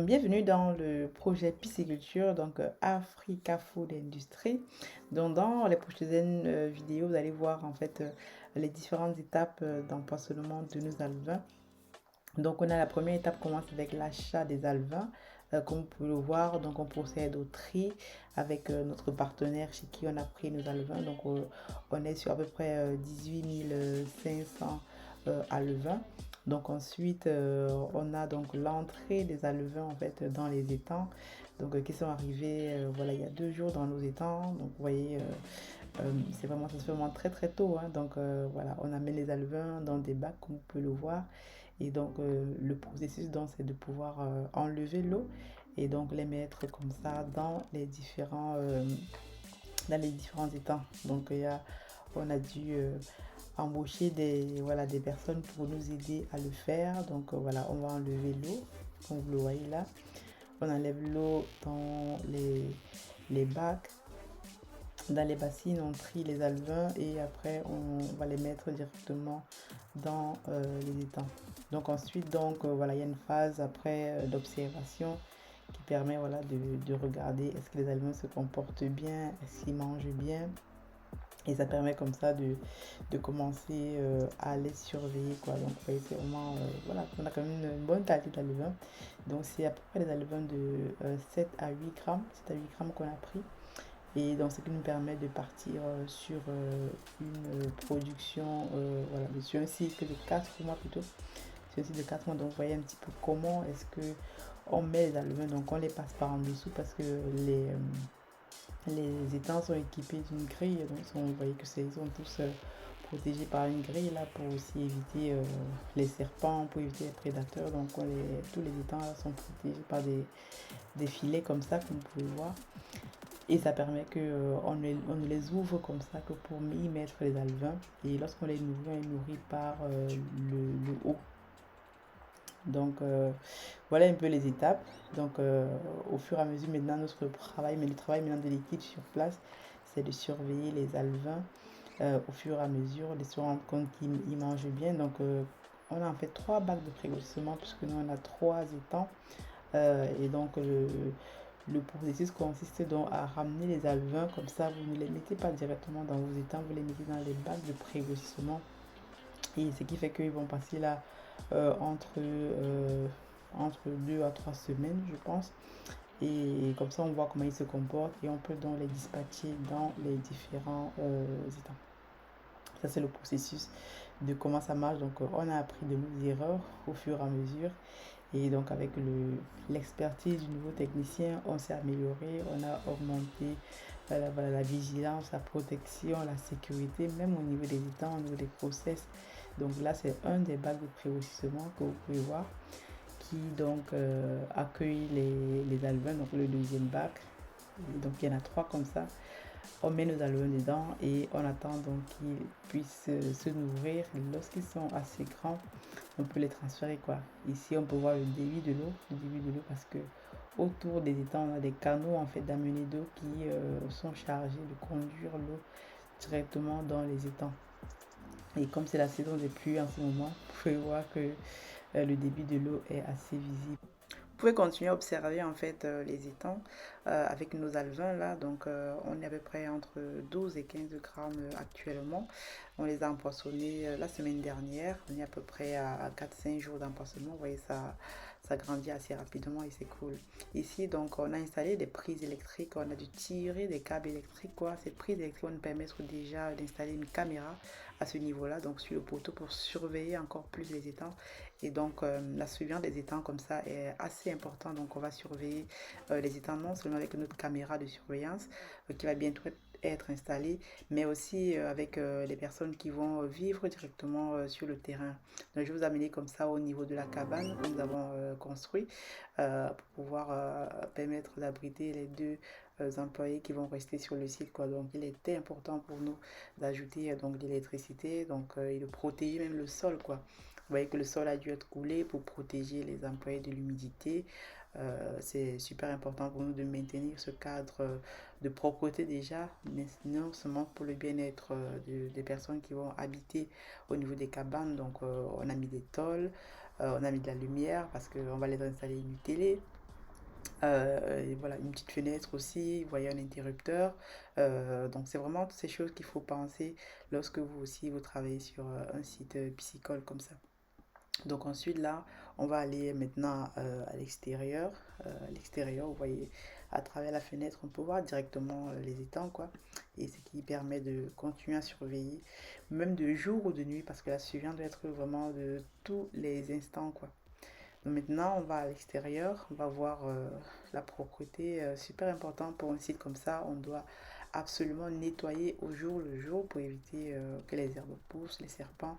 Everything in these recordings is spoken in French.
Donc, bienvenue dans le projet pisciculture, Africa Food Industry. Donc, dans les prochaines vidéos, vous allez voir en fait les différentes étapes d'empoisonnement de nos alevins. Donc, on a la première étape commence avec l'achat des alevins. Comme vous pouvez le voir, donc on procède au tri avec notre partenaire chez qui on a pris nos alevins. Donc, on est sur à peu près 18 500 alevins. Donc ensuite, on a donc l'entrée des alevins en fait dans les étangs, qui sont arrivés voilà il y a 2 jours dans nos étangs. Donc vous voyez, c'est vraiment ça se fait vraiment très très tôt, hein. Voilà, on amène les alevins dans des bacs comme vous pouvez le voir. Et donc le processus donc c'est de pouvoir enlever l'eau et donc les mettre comme ça dans les différents étangs. On a dû embaucher voilà, des personnes pour nous aider à le faire. Voilà, on va enlever l'eau, comme vous le voyez là. On enlève l'eau dans les bacs, dans les bassines, on trie les alevins et après on va les mettre directement dans les étangs. Donc ensuite, voilà, il y a une phase après d'observation qui permet voilà, de regarder est-ce que les alevins se comportent bien, est-ce qu'ils mangent bien. Et ça permet comme ça de commencer à les surveiller, quoi. Donc, vous voyez, c'est vraiment, voilà, on a quand même une bonne qualité d'alevin. Donc, c'est à peu près des alevins de 7 à 8 grammes, 7 à 8 grammes qu'on a pris. Et donc, ce qui nous permet de partir sur une production, voilà, sur un cycle de 4 mois plutôt. Sur un cycle de 4 mois. Donc, vous voyez un petit peu comment est-ce que on met les alevins. Donc, on les passe par en dessous parce que les étangs sont équipés d'une grille, donc vous voyez que ils sont tous protégés par une grille là pour aussi éviter les serpents, pour éviter les prédateurs. Donc tous les étangs là, sont protégés par des filets comme ça, comme vous pouvez voir. Et ça permet que on ne les ouvre comme ça que pour y mettre les alevins. Et lorsqu'on les nourrit, on les nourrit par le haut. Voilà un peu les étapes. Au fur et à mesure, maintenant, mais le travail maintenant de l'équipe sur place, c'est de surveiller les alevins au fur et à mesure, de se rendre compte qu'ils mangent bien. On a en fait 3 bacs de pré-grossissement puisque nous, on a 3 étangs. Le processus consiste donc à ramener les alevins comme ça. Vous ne les mettez pas directement dans vos étangs, vous les mettez dans les bacs de pré-grossissement. Et ce qui fait qu'ils vont passer là entre 2 à 3 semaines, je pense. Et comme ça, on voit comment ils se comportent et on peut donc les dispatcher dans les différents états. Ça, c'est le processus de comment ça marche. On a appris de nos erreurs au fur et à mesure. Et donc, avec l'expertise du nouveau technicien, on s'est amélioré, on a augmenté voilà, la vigilance, la protection, la sécurité, même au niveau des étangs, au niveau des process. Donc là, c'est un des bacs de pré-grossissement que vous pouvez voir qui accueille les alevins, donc le deuxième bac. Donc il y en a 3 comme ça. On met nos alevins dedans et on attend donc qu'ils puissent se nourrir. Lorsqu'ils sont assez grands, on peut les transférer, quoi. Ici, on peut voir le débit de l'eau parce que autour des étangs, on a des canaux en fait d'amener d'eau qui sont chargés de conduire l'eau directement dans les étangs. Et comme c'est la saison des pluies en ce moment, vous pouvez voir que le débit de l'eau est assez visible. Vous pouvez continuer à observer en fait les étangs avec nos alevins là. On est à peu près entre 12 et 15 grammes actuellement. On les a empoisonnés la semaine dernière. On est à peu près à 4-5 jours d'empoisonnement. Vous voyez, ça grandit assez rapidement et c'est cool. Ici, donc, on a installé des prises électriques. On a dû tirer des câbles électriques, quoi. Ces prises électriques vont nous permettre déjà d'installer une caméra à ce niveau-là, donc sur le poteau pour surveiller encore plus les étangs. Et la surveillance des étangs comme ça est assez important. Donc, on va surveiller les étangs non seulement avec notre caméra de surveillance qui va bientôt être installée, mais aussi avec les personnes qui vont vivre directement sur le terrain. Donc, je vais vous amener comme ça au niveau de la cabane que nous avons construit pour pouvoir permettre d'abriter les 2 employés qui vont rester sur le site, quoi. Donc, il était important pour nous d'ajouter de l'électricité, et de protéger même le sol, quoi. Vous voyez que le sol a dû être coulé pour protéger les employés de l'humidité. C'est super important pour nous de maintenir ce cadre de propreté déjà, mais non seulement pour le bien-être des personnes qui vont habiter au niveau des cabanes. On a mis des tôles, on a mis de la lumière parce qu'on va les installer une télé. Et voilà, une petite fenêtre aussi, vous voyez un interrupteur. Donc c'est vraiment toutes ces choses qu'il faut penser lorsque vous aussi vous travaillez sur un site piscicole comme ça. Donc ensuite là, on va aller maintenant à l'extérieur. À l'extérieur, vous voyez, à travers la fenêtre, on peut voir directement les étangs, quoi. Et ce qui permet de continuer à surveiller, même de jour ou de nuit, parce que la surveillance doit être vraiment de tous les instants, quoi. Donc maintenant, on va à l'extérieur, on va voir la propreté, super important pour un site comme ça. On doit absolument nettoyer au jour le jour pour éviter que les herbes poussent, les serpents.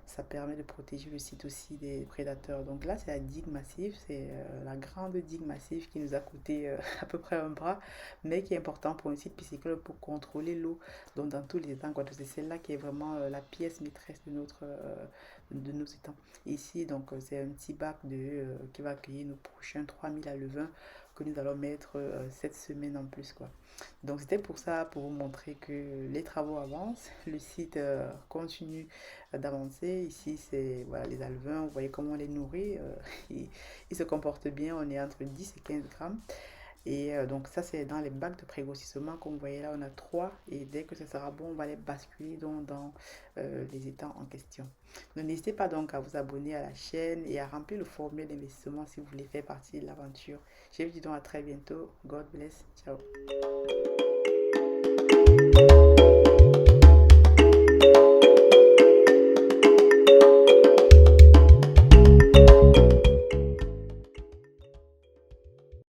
Ça permet de protéger le site aussi des prédateurs. Donc là, c'est la digue massive, c'est la grande digue massive qui nous a coûté à peu près un bras, mais qui est important pour un site piscicole pour contrôler l'eau. Donc dans tous les étangs, quoi. C'est celle-là qui est vraiment la pièce maîtresse de nos étangs. Ici, donc, c'est un petit bac qui va accueillir nos prochains 3000 à levain que nous allons mettre cette semaine en plus, quoi. Donc, c'était pour ça, pour vous montrer que les travaux avancent, le site continue d'avancer. Ici, c'est voilà, les alevins, vous voyez comment on les nourrit. Ils se comportent bien, on est entre 10 et 15 grammes. Et donc ça, c'est dans les bacs de prégrossissement. Comme vous voyez là, on a trois. Et dès que ce sera bon, on va les basculer donc dans les étangs en question. Donc n'hésitez pas donc à vous abonner à la chaîne et à remplir le formulaire d'investissement si vous voulez faire partie de l'aventure. Je vous dis donc à très bientôt. God bless. Ciao.